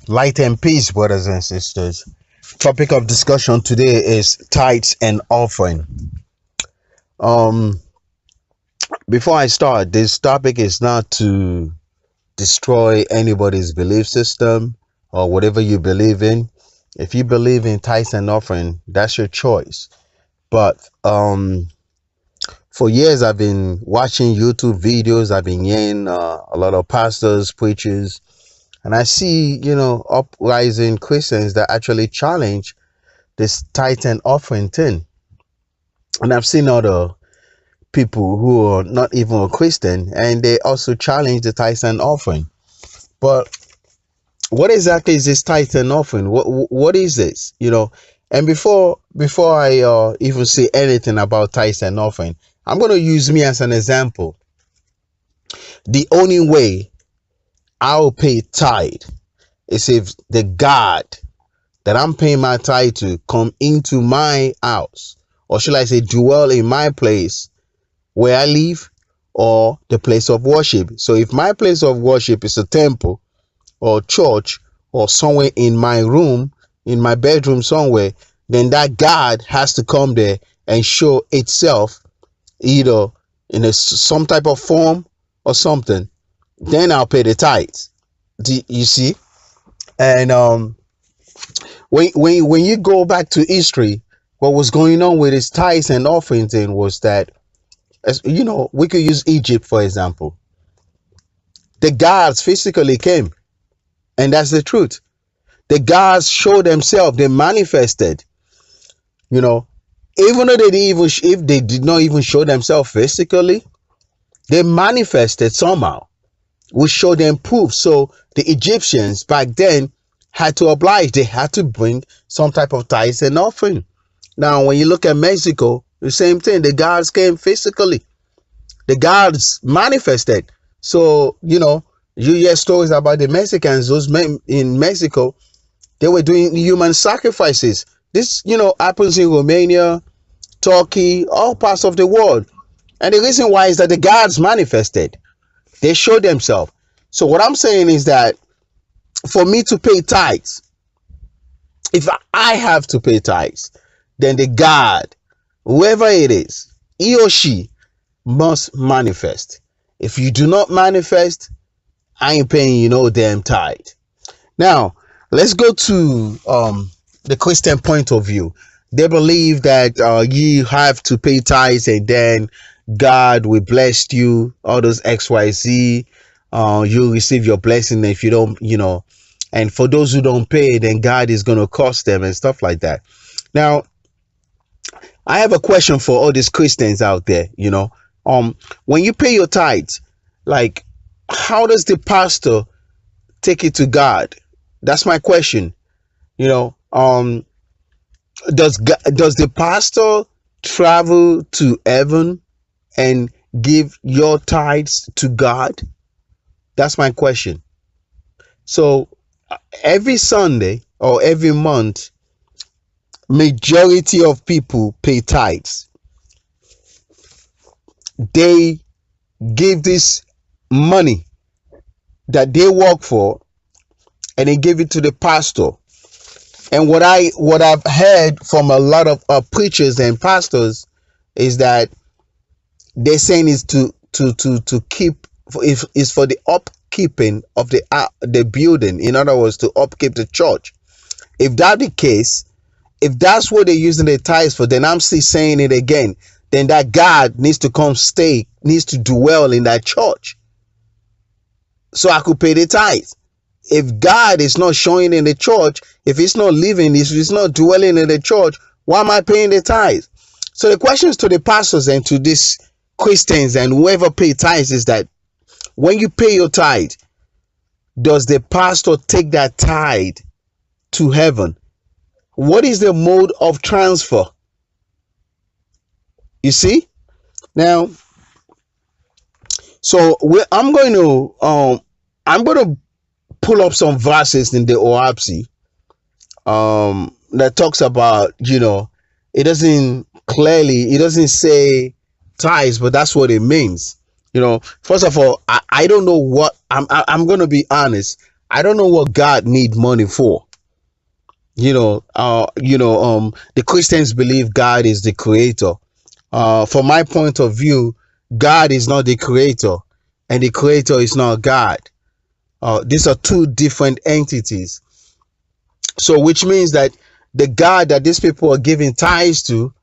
Light and peace, brothers and sisters. Topic of discussion today is tithes and offering. Um, Before I start, this topic is not to destroy anybody's belief system or whatever you believe in. If you believe in tithes and offering, that's your choice. But for years, I've been watching YouTube videos. I've been hearing a lot of pastors, preachers, and I see, uprising Christians that actually challenge this tithe and offering thing. And I've seen other people who are not even a Christian, and they also challenge the tithe and offering. But what exactly is this tithe and offering? What is this? And before I even say anything about tithe and offering, I'm going to use me as an example. The only way I'll pay tithe is if the God that I'm paying my tithe to come into my house, or should I say dwell in my place where I live, or the place of worship. So if my place of worship is a temple or church or somewhere in my room, in my bedroom somewhere, then that God has to come there and show itself either in some type of form or something. Then I'll pay the tithes. You see? And when you go back to history, what was going on with this tithes and offering thing was that, as you know, we could use Egypt for example. The gods physically came, and that's the truth. The gods showed themselves, they manifested. Even though if they did not even show themselves physically, they manifested somehow. We show them proof. So the Egyptians back then had to oblige. They had to bring some type of tithes and offering. Now, when you look at Mexico, the same thing. The gods came physically. The gods manifested. So, you hear stories about the Mexicans. Those men in Mexico, they were doing human sacrifices. This, happens in Romania, Turkey, all parts of the world. And the reason why is that the gods manifested. They showed themselves. So what I'm saying is that for me to pay tithes, if I have to pay tithes, then the God, whoever it is, he or she must manifest. If you do not manifest, I ain't paying you no damn tithe. Now, let's go to the Christian point of view. They believe that you have to pay tithes and then God will bless you, all those XYZ. You'll receive your blessing if you don't, and for those who don't pay, then God is going to curse them and stuff like that. Now, I have a question for all these Christians out there. When you pay your tithes, like, how does the pastor take it to God? That's my question. Does the pastor travel to heaven and give your tithes to God? That's my question. So every Sunday or every month, majority of people pay tithes. They give this money that they work for and they give it to the pastor. And what I've heard from a lot of preachers and pastors is that they're saying is to keep, is for the upkeeping of the building. In other words, to upkeep the church. If that's the case, if that's what they're using the tithes for, then I'm still saying it again. Then that God needs to come stay, needs to dwell in that church, so I could pay the tithes. If God is not showing in the church, if He's not living, if He's not dwelling in the church, why am I paying the tithes? So the questions to the pastors and to these Christians and whoever pay tithes is that when you pay your tithe, does the pastor take that tithe to heaven? What is the mode of transfer? You see? Now, so I'm going to pull up some verses in the OahspeCollegeUniversity that talks about, it doesn't say tithes, but that's what it means. First of all, I don't know what I'm going to be honest. I don't know what God need money for. The Christians believe God is the creator. From my point of view, God is not the creator, and the creator is not God. These are two different entities. So, which means that the God that these people are giving tithes to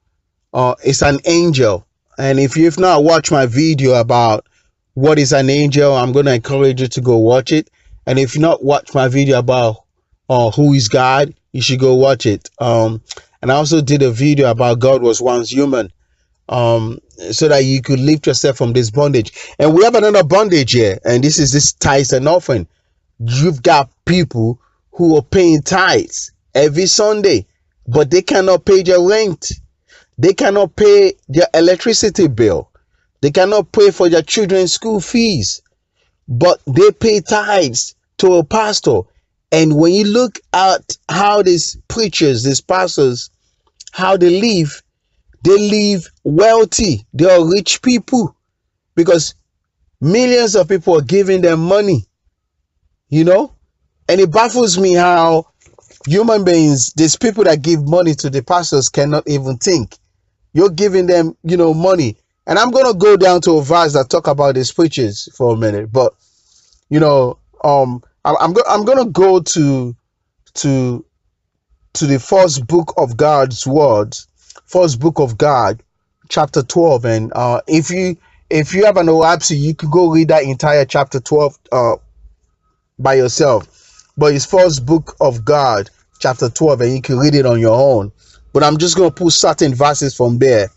is an angel. And if you've not watched my video about what is an angel, I'm going to encourage you to go watch it. And if you not watched my video about who is God, you should go watch it. And I also did a video about God was once human, so that you could lift yourself from this bondage. And we have another bondage here, and this is this tithes and offering. You've got people who are paying tithes every Sunday, but they cannot pay their rent. They cannot pay their electricity bill. They cannot pay for their children's school fees, but they pay tithes to a pastor. And when you look at how these preachers, these pastors, how they live wealthy. They are rich people because millions of people are giving them money, and it baffles me how human beings, these people that give money to the pastors, cannot even think. You're giving them, money. And I'm going to go down to a verse that talk about these preachers for a minute. But, I'm going to go to the first book of God's words, first book of God, chapter 12. And if you have an OahspeCollegeUniversity, you can go read that entire chapter 12 by yourself. But it's first book of God, chapter 12, and you can read it on your own. But I'm just going to put certain verses from there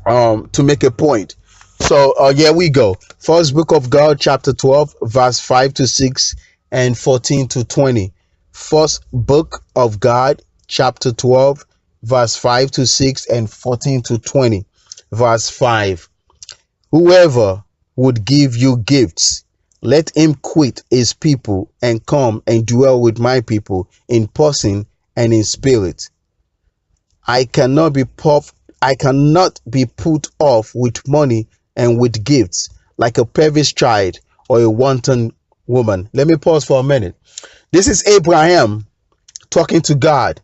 to make a point. So here we go. First book of God, chapter 12, verse 5 to 6 and 14 to 20. First book of God, chapter 12, verse 5 to 6 and 14 to 20. Verse 5. Whoever would give you gifts, let him quit his people and come and dwell with my people in person and in spirit. I cannot be put off with money and with gifts like a perverse child or a wanton woman. Let me pause for a minute. This is Abraham talking to God,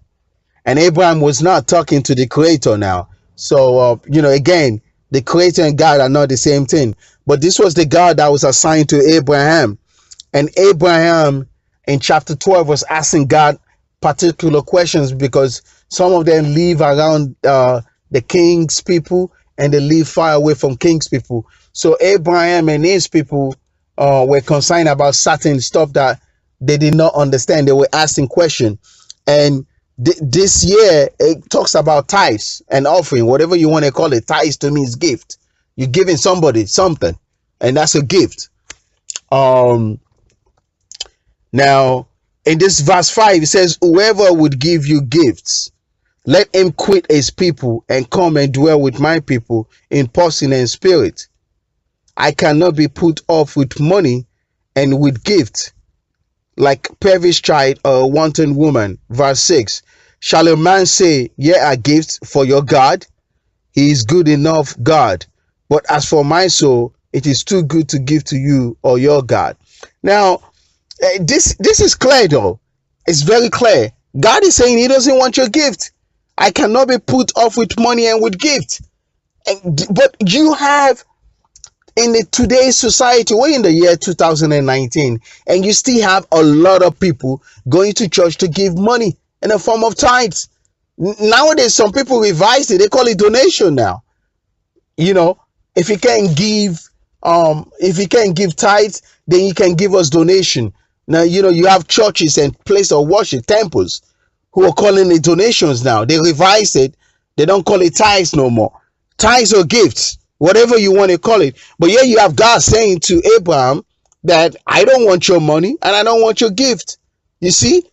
and Abraham was not talking to the creator now. So, again, the creator and God are not the same thing, but this was the God that was assigned to Abraham. And Abraham in chapter 12 was asking God particular questions because some of them live around the king's people and they live far away from king's people. So Abraham and his people were concerned about certain stuff that they did not understand. They were asking questions. And this year, it talks about tithes and offering, whatever you want to call it. Tithes to me is gift. You're giving somebody something, and that's a gift. Now, in this verse 5, it says, whoever would give you gifts, let him quit his people and come and dwell with my people in person and spirit. I cannot be put off with money and with gift like perverse child or a wanton woman. Verse 6. Shall a man say, ye are gifts for your God? He is good enough, God. But as for my soul, it is too good to give to you or your God. Now, this is clear though. It's very clear. God is saying he doesn't want your gift. I cannot be put off with money and with gift. But you have, in today's society, we're in the year 2019, and you still have a lot of people going to church to give money in the form of tithes. Nowadays, some people revise it. They call it donation now. If you can't give tithes, then you can give us donation. Now, you have churches and places of worship, temples, who are calling it donations now. They revise it. They don't call it tithes no more. Tithes or gifts, whatever you want to call it. But here you have God saying to Abraham that I don't want your money and I don't want your gift. You see,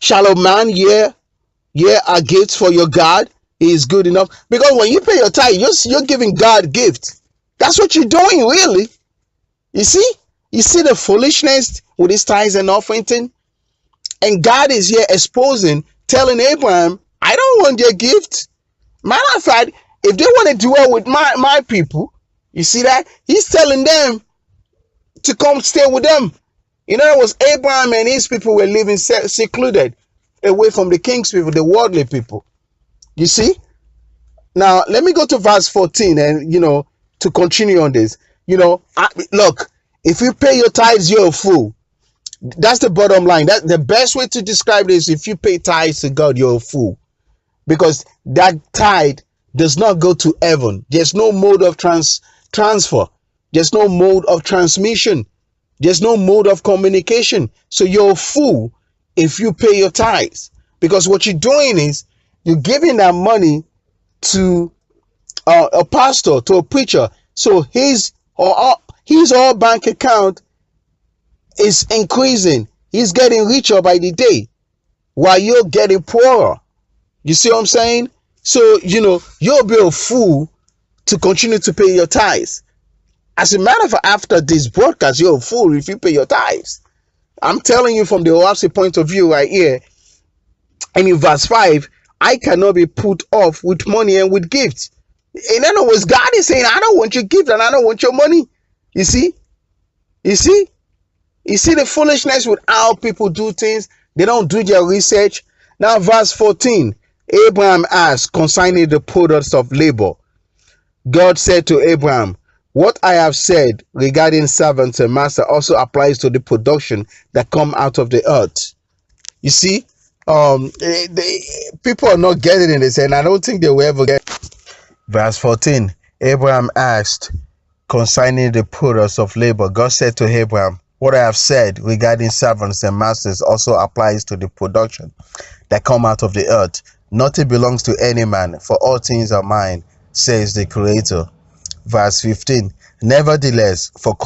shall a man hear a gift for your God? He is good enough. Because when you pay your tithe, you're giving God gift. That's what you're doing, really. You see the foolishness with this tithes and offering thing? And God is here exposing, telling Abraham, I don't want your gift. Matter of fact, if they want to dwell with my people, you see that? He's telling them to come stay with them. In other words, Abraham and his people were living secluded away from the king's people, the worldly people. You see? Now, let me go to verse 14 and, to continue on this. Look, if you pay your tithes, you're a fool. That's the bottom line. That the best way to describe this: if you pay tithes to God, you're a fool, because that tithe does not go to heaven. There's no mode of transfer. There's no mode of transmission. There's no mode of communication. So you're a fool if you pay your tithes, because what you're doing is you're giving that money to a pastor, to a preacher. So his bank account is increasing. He's getting richer by the day while you're getting poorer. You see what I'm saying? So, you'll be a fool to continue to pay your tithes. As a matter of fact, after this broadcast, you're a fool if you pay your tithes. I'm telling you from the OahspeCollegeUniversity point of view right here. And in verse 5, I cannot be put off with money and with gifts. In other words, God is saying, I don't want your gift and I don't want your money. You see the foolishness with how people do things. They don't do their research. Now, verse 14, Abraham asked concerning the products of labor. God said to Abraham, what I have said regarding servants and master also applies to the production that come out of the earth. You see, people are not getting this, and I don't think they will ever get. Verse 14, Abraham asked concerning the products of labor. God said to Abraham, what I have said regarding servants and masters also applies to the production that come out of the earth. Nothing belongs to any man, for all things are mine, says the Creator. Verse 15, nevertheless, for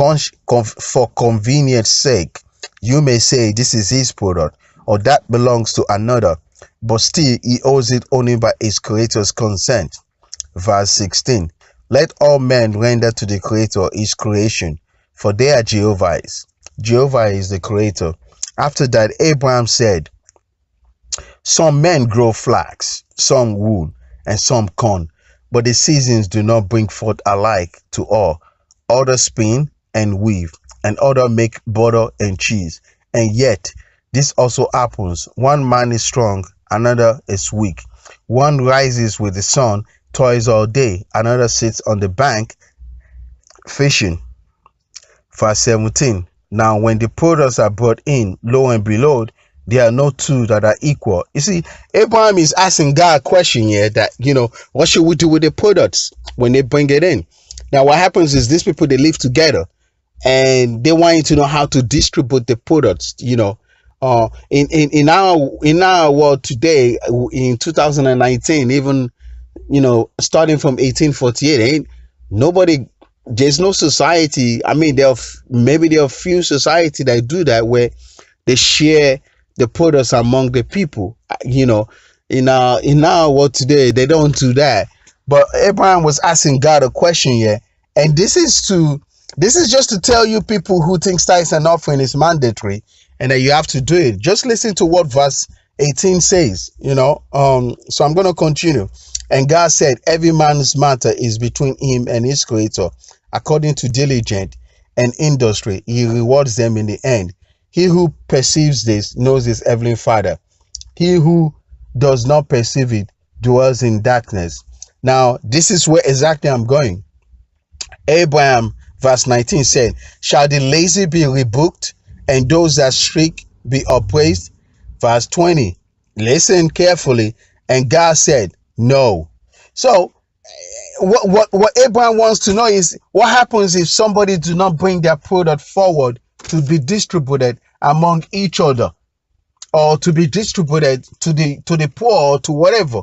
convenience sake, you may say this is his product, or that belongs to another, but still he owes it only by his Creator's consent. Verse 16, let all men render to the Creator his creation, for they are Jehovah's. Jehovah is the Creator. After that, Abraham said, some men grow flax, some wool, and some corn, but the seasons do not bring forth alike to all. Others spin and weave, and others make butter and cheese. And yet, this also happens. One man is strong, another is weak. One rises with the sun, toils all day, another sits on the bank fishing. Verse 17, now when the products are brought in, lo and behold, there are no two that are equal. You see, Abraham is asking God a question here that, what should we do with the products when they bring it in? Now, what happens is these people, they live together and they want you to know how to distribute the products, in our world today, in 2019, even, starting from 1848, there's no society. I mean, there are few society that do that, where they share the products among the people. In our world today, they don't do that. But Abraham was asking God a question here, and this is just to tell you people who think tithes and offering is mandatory and that you have to do it. Just listen to what verse 18 says. So I'm going to continue. And God said, every man's matter is between him and his Creator. According to diligence and industry, he rewards them in the end. He who perceives this knows his heavenly Father. He who does not perceive it dwells in darkness. Now, this is where exactly I'm going. Abraham, verse 19 said, shall the lazy be rebuked and those that shriek be upraised? Verse 20, listen carefully. And God said, no. So, what Abraham wants to know is what happens if somebody do not bring their product forward to be distributed among each other, or to be distributed to the poor, or to whatever.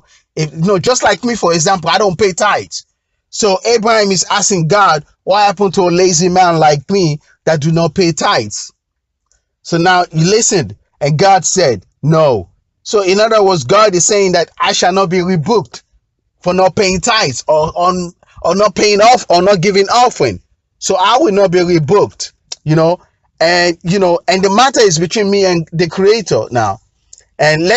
Just like me, for example, I don't pay tithes. So Abraham is asking God, what happened to a lazy man like me that do not pay tithes? So now you listened, and God said, no. So in other words, God is saying that I shall not be rebuked for not paying tithes, or not paying off, or not giving offering. So I will not be rebuked, and the matter is between me and the Creator now. And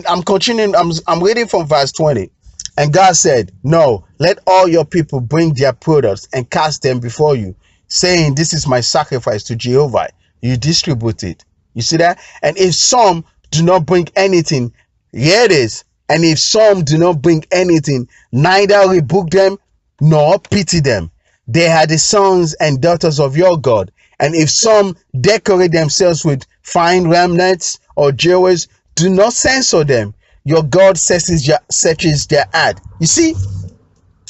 I'm continuing, I'm reading from verse 20. And God said, no, let all your people bring their products and cast them before you, saying, this is my sacrifice to Jehovah. you distribute it. You see that? And if some do not bring anything, here it is. And if some do not bring anything, neither rebuke them nor pity them. They are the sons and daughters of your God. And if some decorate themselves with fine remnants or jewels, do not censor them. Your God searches their heart. You see?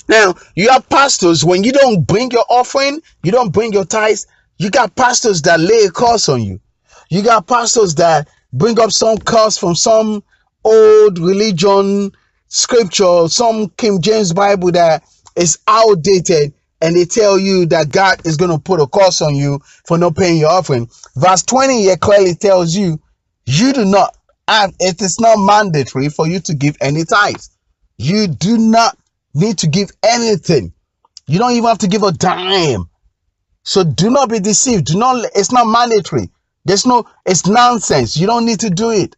Now, you have pastors, when you don't bring your offering, you don't bring your tithes, you got pastors that lay a curse on you. You got pastors that bring up some curse from some old religion scripture, some King James Bible that is outdated, and they tell you that God is going to put a curse on you for not paying your offering. Verse 20 here clearly tells you, you do not have, it is not mandatory for you to give any tithes. You do not need to give anything. You don't even have to give a dime. So do not be deceived. It's not mandatory. It's nonsense. You don't need to do it.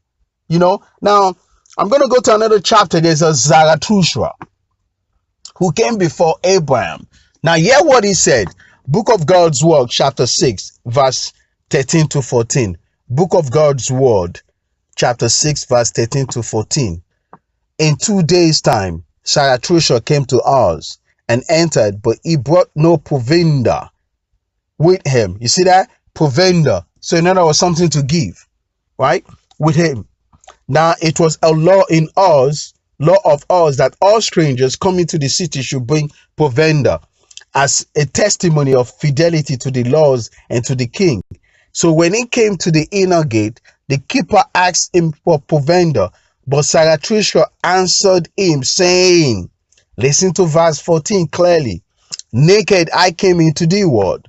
Now I'm going to go to another chapter. There's a Zarathustra who came before Abraham. Now hear what he said. Book of God's Word, chapter 6, verse 13 to 14. Book of God's Word, chapter 6, verse 13 to 14. In 2 days' time, Zarathustra came to us and entered, but he brought no provender with him. You see that? Provender. So in other words, something to give, right? With him. Now it was a law of us that all strangers coming to the city should bring provender as a testimony of fidelity to the laws and to the king. So when he came to the inner gate, the keeper asked him for provender, but Zarathustra answered him, saying, listen to verse 14 clearly, naked I came into the world,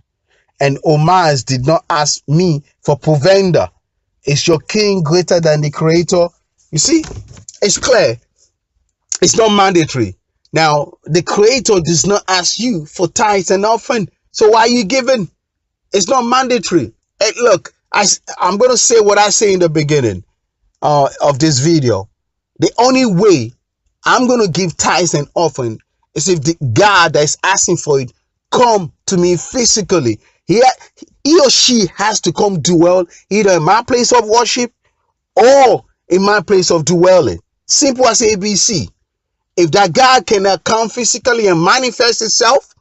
and Omas did not ask me for provender. Is your king greater than the creator? You see, it's clear. It's not mandatory. Now, the creator does not ask you for tithes and offering. So why are you giving? It's not mandatory. Hey, look, I'm going to say what I say in the beginning of this video. The only way I'm going to give tithes and offering is if the God that is asking for it come to me physically. He or she has to come dwell either in my place of worship or in my place of dwelling. Simple as ABC. If that God cannot come physically and manifest itself,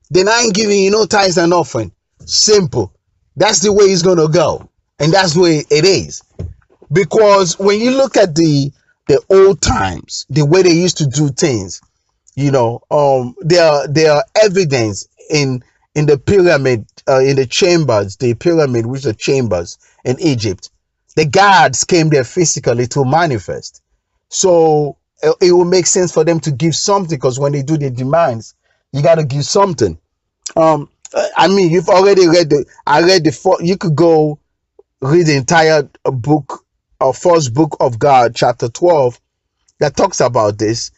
then I ain't giving you no tithes and offering. Simple. That's the way it's going to go. And that's the way it is. Because when you look at the old times, the way they used to do things, there are evidence in the pyramid, in the chambers, the pyramid, which are chambers in Egypt. The gods came there physically to manifest. So it will make sense for them to give something, because when they do their demands, you got to give something. I mean, you've already read you could go read the entire book, first book of God, chapter 12, that talks about this.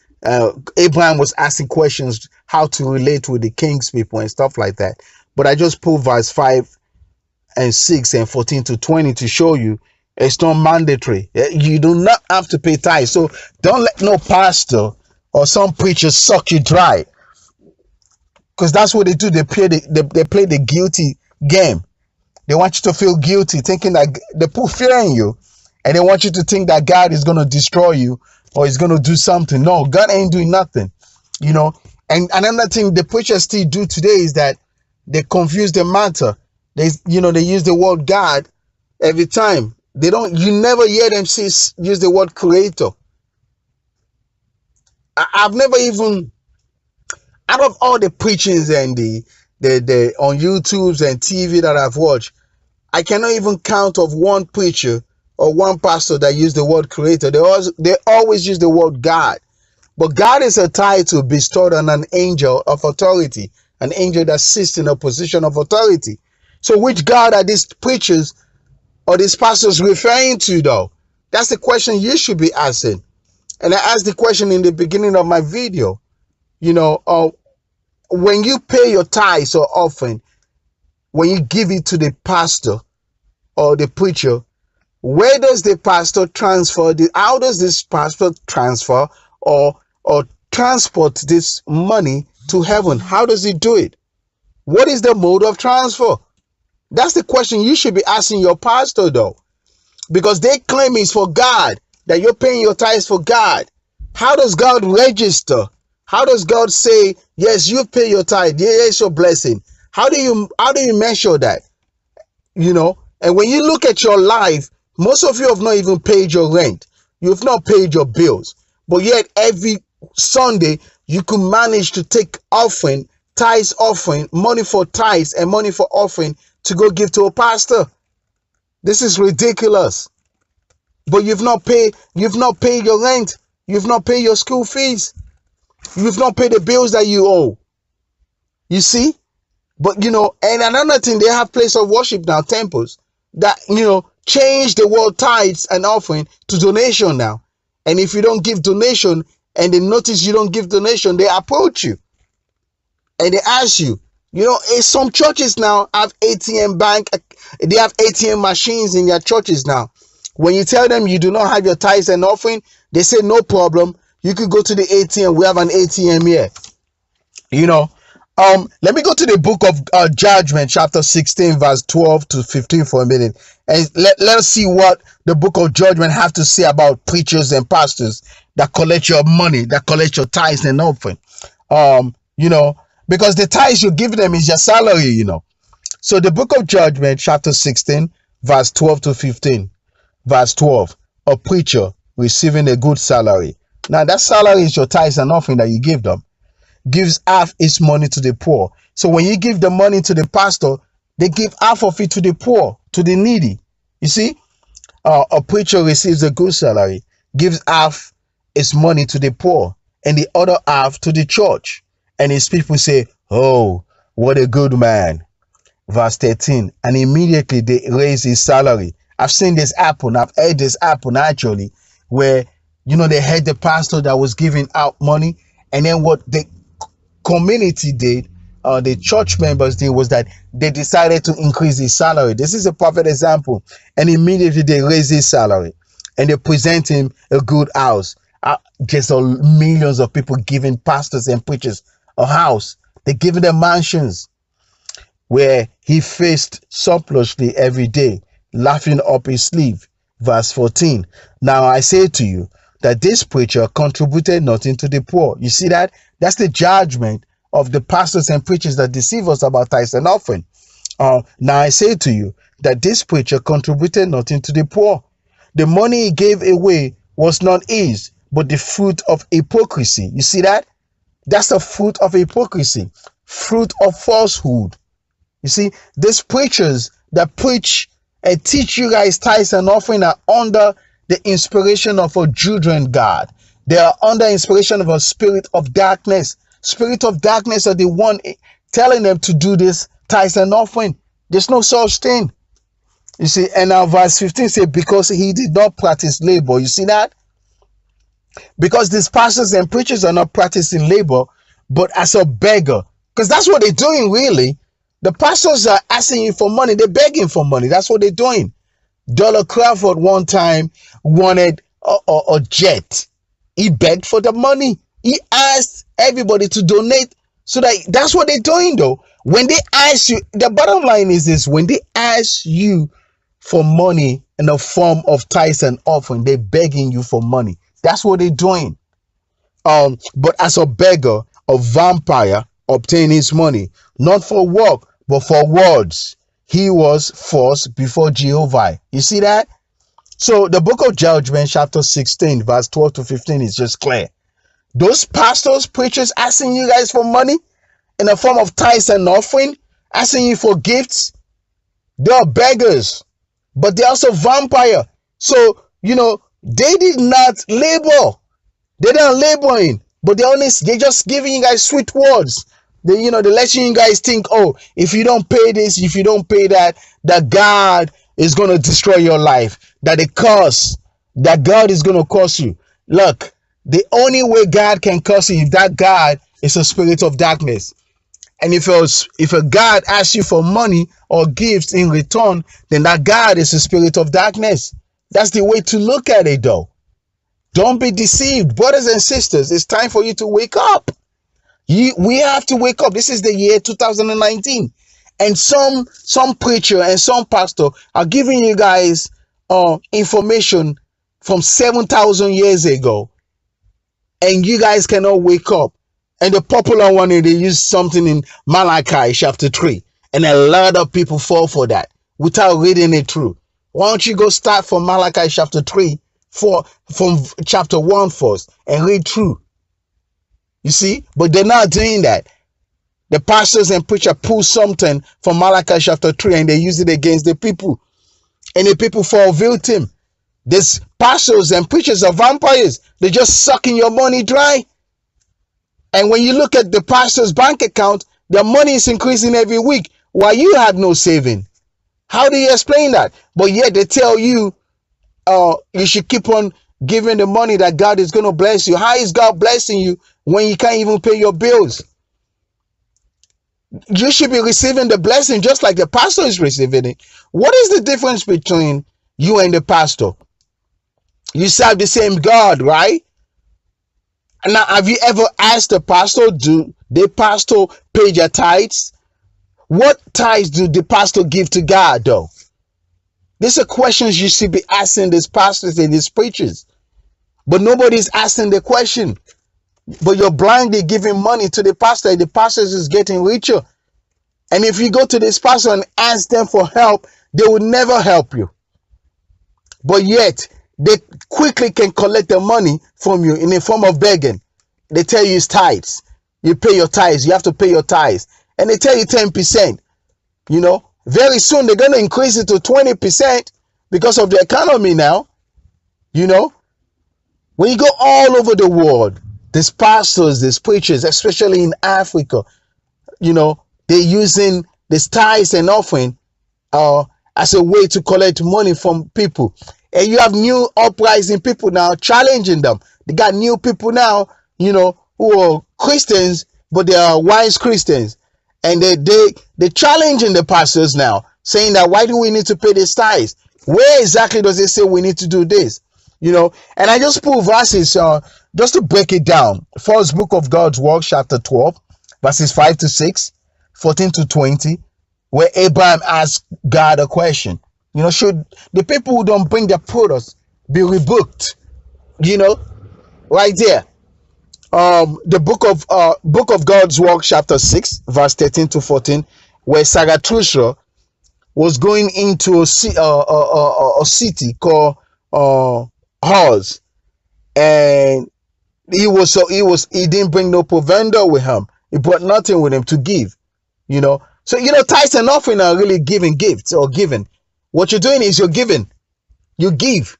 Abraham was asking questions how to relate with the king's people and stuff like that. But I just pulled verse 5 and 6 and 14 to 20 to show you it's not mandatory. You do not have to pay tithes. So don't let no pastor or some preacher suck you dry, because that's what they do. They play the guilty game. They want you to feel guilty, thinking that they put fear in you, and they want you to think that God is going to destroy you or is going to do something. No, God ain't doing nothing. And another thing the preachers still do today is that they confuse the matter. They use the word God every time. You never hear them use the word creator. I've never even, out of all the preachings and the on YouTubes and TV that I've watched, I cannot even count of one preacher or one pastor that used the word creator. They always use the word God. But God is a title bestowed on an angel of authority, an angel that sits in a position of authority. So which God are these preachers or these pastors referring to, though? That's the question you should be asking. And I asked the question in the beginning of my video. When you pay your tithes or offering, when you give it to the pastor or the preacher, where does the pastor transfer? How does this pastor transfer or transport this money to heaven? How does he do it? What is the mode of transfer? That's the question you should be asking your pastor though. Because they claim it's for God, that you're paying your tithes for God. How does God register? How does God say, yes, you pay your tithe, here's your blessing? How do you measure that? And when you look at your life, most of you have not even paid your rent. You've not paid your bills. But yet every Sunday, you can manage to take offering, tithes offering, money for tithes and money for offering to go give to a pastor. This is ridiculous. But you've not paid your rent. You've not paid your school fees. You've not paid the bills that you owe. You see? But and another thing, they have place of worship now, temples, that change the word tithes and offering to donation now. And if you don't give donation and they notice you don't give donation, they approach you and they ask you. Some churches now have ATM bank. They have ATM machines in their churches now. When you tell them you do not have your tithes and offering, they say no problem. You could go to the ATM. We have an ATM here. Let me go to the book of Judgment, chapter 16, verse 12 to 15 for a minute. And let us see what the book of Judgment have to say about preachers and pastors that collect your money, that collect your tithes and offering. Because the tithes you give them is your salary, So the book of Judgment, chapter 16, verse 12 to 15. Verse 12, a preacher receiving a good salary. Now that salary is your tithes and offering that you give them. Gives half its money to the poor. So when you give the money to the pastor, they give half of it to the poor, to the needy. You see, a preacher receives a good salary, gives half its money to the poor, and the other half to the church. And his people say, oh, what a good man. Verse 13, and immediately they raise his salary. I've seen this happen. I've heard this happen actually, where, they had the pastor that was giving out money. And then what the community did, the church members did, was that they decided to increase his salary. This is a perfect example. And immediately they raise his salary and they present him a good house. Just millions of people giving pastors and preachers a house. They're giving them mansions where he faced surplusly every day, laughing up his sleeve. Verse 14. Now I say to you that this preacher contributed nothing to the poor. You see that? That's the judgment of the pastors and preachers that deceive us about tithes and offering. Now I say to you that this preacher contributed nothing to the poor. The money he gave away was not his, but the fruit of hypocrisy. You see that? That's the fruit of hypocrisy, fruit of falsehood. You see, these preachers that preach and teach you guys tithes and offering are under the inspiration of a Judean God. They are under inspiration of a spirit of darkness. Spirit of darkness are the one telling them to do this tithes and offering. There's no such thing. You see, and now verse 15 says, because he did not practice labor. You see that? Because these pastors and preachers are not practicing labor, but as a beggar. Because that's what they're doing, really. The pastors are asking you for money. They're begging for money. That's what they're doing. Dollar Crawford one time wanted a jet. He begged for the money. He asked everybody to donate. So that's what they're doing, though. When they ask you, the bottom line is this: when they ask you for money in the form of tithes and offering, they're begging you for money. That's what they're doing. But as a beggar, a vampire obtained his money, not for work, but for words. He was forced before Jehovah. You see that? So the book of Judgment, chapter 16, verse 12 to 15 is just clear. Those pastors, preachers asking you guys for money in the form of tithes and offering, asking you for gifts, they are beggars, but they're also vampire. So, they did not labor. They're not laboring, but they're just giving you guys sweet words. They're letting you guys think, oh, if you don't pay this, if you don't pay that God is going to destroy your life, that God is going to curse you. Look, the only way God can curse you is that God is a spirit of darkness. And if a God asks you for money or gifts in return, then that God is a spirit of darkness. That's the way to look at it, though. Don't be deceived. Brothers and sisters, it's time for you to wake up. We have to wake up. This is the year 2019. And some preacher and some pastor are giving you guys information from 7,000 years ago, and you guys cannot wake up. And the popular one, they use something in Malachi chapter 3, and a lot of people fall for that without reading it through. Why don't you go start from Malachi chapter 3 from chapter 1 first and read through? You see, but they're not doing that. The pastors and preacher pull something from Malachi chapter 3 and they use it against the people, and the people fall victim. These pastors and preachers are vampires. They're just sucking your money dry. And when you look at the pastor's bank account, their money is increasing every week while you have no saving. How do you explain that? But yet they tell you you should keep on giving the money, that God is going to bless you. How is God blessing you when you can't even pay your bills? You should be receiving the blessing just like the pastor is receiving it. What is the difference between you and the pastor? You serve the same God, right? Now, have you ever asked the pastor, do the pastor pay their tithes? What tithes do the pastor give to God, though? These are questions you should be asking these pastors and these preachers. But nobody's asking the question. But you're blindly giving money to the pastor, and the pastor is getting richer. And if you go to this pastor and ask them for help, they will never help you. But yet, they quickly can collect the money from you in the form of begging. They tell you it's tithes. You pay your tithes. You have to pay your tithes. And they tell you 10%. You know, very soon they're going to increase it to 20% because of the economy now. You know, when you go all over the world, these pastors, these preachers, especially in Africa, you know, they're using this tithes and offering as a way to collect money from people. And you have new uprising people now challenging them. They got new people now, you know, who are Christians, but they are wise Christians. And they're challenging the pastors now, saying that why do we need to pay these tithes? Where exactly does it say we need to do this? You know, and I just pull verses just to break it down. First book of God's Word, chapter 12, verses 5 to 6, 14 to 20, where Abraham asked God a question. You know, should the people who don't bring their products be rebuked? You know, right there. The book of God's Word, chapter 6, verse 13 to 14, where Zarathustra was going into a city called Oahs, and he didn't bring no provender with him. He brought nothing with him to give. You know, so you know, tithes and offering are really giving gifts or giving. What you're doing is you're giving. You give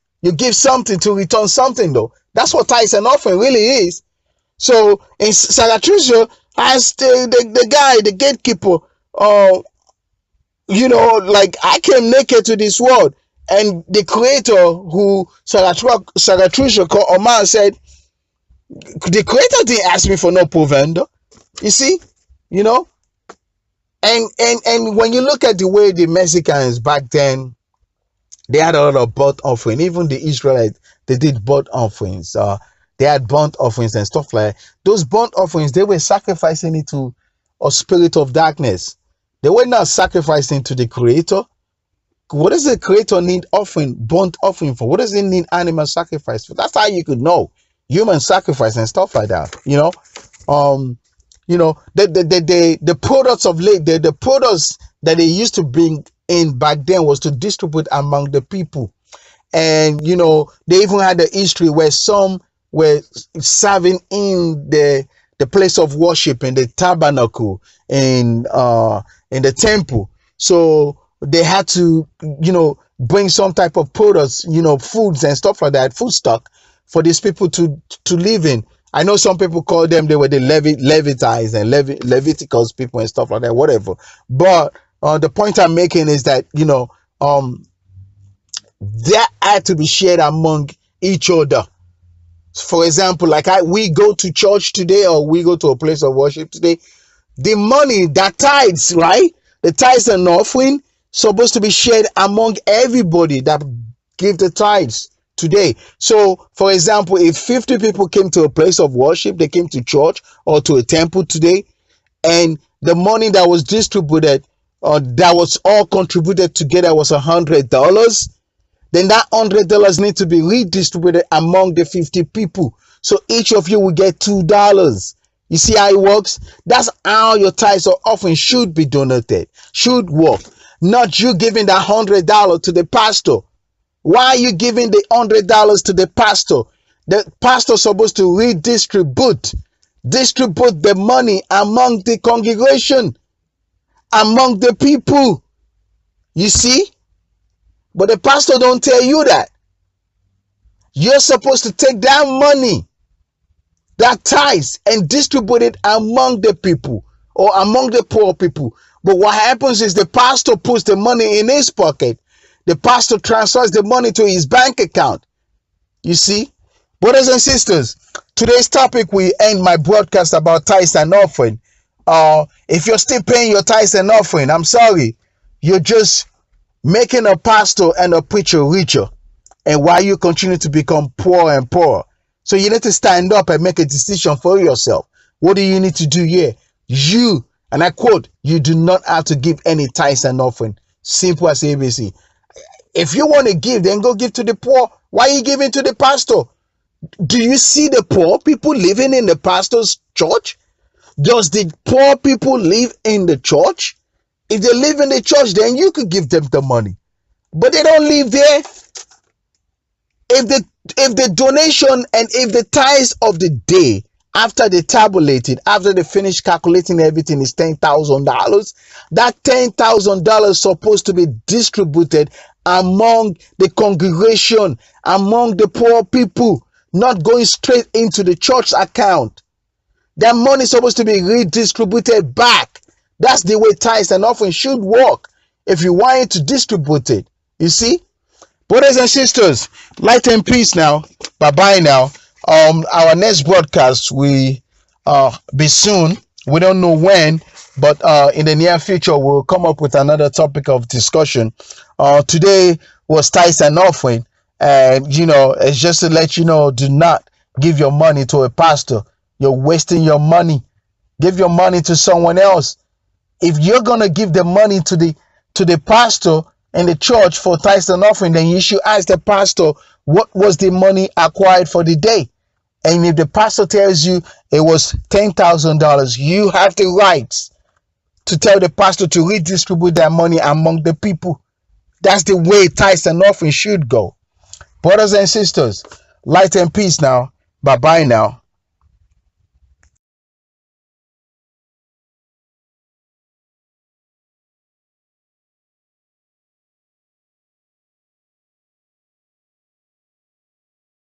something to return something, though. That's what tithes and offering really is. So in Zarathustra, as the guy, the gatekeeper, you know, like, I came naked to this world, and the creator who Zarathustra called Oman said, the creator didn't ask me for no provender. You see, you know. And when you look at the way the Mexicans back then, they had a lot of burnt offering. Even the Israelites, they did burnt offerings. They had burnt offerings and stuff like that. Those burnt offerings, they were sacrificing it to a spirit of darkness. They were not sacrificing to the creator. What does the creator need burnt offering for? What does it need animal sacrifice for? That's how you could know human sacrifice and stuff like that. You know, the products of the products that they used to bring in back then was to distribute among the people. And you know, they even had a history where some were serving in the place of worship, in the tabernacle, in the temple. So they had to, you know, bring some type of products, you know, foods and stuff like that, food stock for these people to live in. I know some people call them, they were the Levites and Leviticus people and stuff like that, whatever. But the point I'm making is that, you know, that had to be shared among each other. For example, like we go to church today, or we go to a place of worship today, the money, that tithes, right? The tithes and offering supposed to be shared among everybody that give the tithes today. So, for example, if 50 people came to a place of worship, they came to church or to a temple today, and the money that was distributed that was all contributed together was $100, then that $100 need to be redistributed among the 50 people. So each of you will get $2. You see how it works? That's how your tithes or offering should be donated, should work. Not you giving that $100 to the pastor. Why are you giving the $100 to the pastor? The pastor's supposed to distribute the money among the congregation, among the people. You see? But the pastor don't tell you that. You're supposed to take that money, that tithes, and distribute it among the people or among the poor people. But what happens is the pastor puts the money in his pocket. The pastor transfers the money to his bank account. You see? Brothers and sisters, today's topic will end my broadcast about tithes and offering. If you're still paying your tithes and offering, I'm sorry. You're just making a pastor and a preacher richer, and while you continue to become poor and poorer. So you need to stand up and make a decision for yourself. What do you need to do here? You, and I quote, you do not have to give any tithes and offering. Simple as ABC. If you want to give, then go give to the poor. Why are you giving to the pastor? Do you see the poor people living in the pastor's church? Does the poor people live in the church? If they live in the church, then you could give them the money. But they don't live there. If the donation and if the tithes of the day, after they tabulate it, after they finish calculating everything, is $10,000, that $10,000 is supposed to be distributed among the congregation, among the poor people, not going straight into the church account. That money is supposed to be redistributed back. That's the way tithes and offering should work if you want it to distribute it. You see? Brothers and sisters, light and peace now. Bye-bye now. Our next broadcast will be soon. We don't know when, but in the near future, we'll come up with another topic of discussion. Today was tithes and offering. And, it's just to let you know, do not give your money to a pastor. You're wasting your money. Give your money to someone else. If you're going to give the money to the pastor and the church for tithes and offering, then you should ask the pastor, what was the money acquired for the day? And if the pastor tells you it was $10,000, you have the rights to tell the pastor to redistribute that money among the people. That's the way tithes and offering should go. Brothers and sisters, light and peace now. Bye-bye now.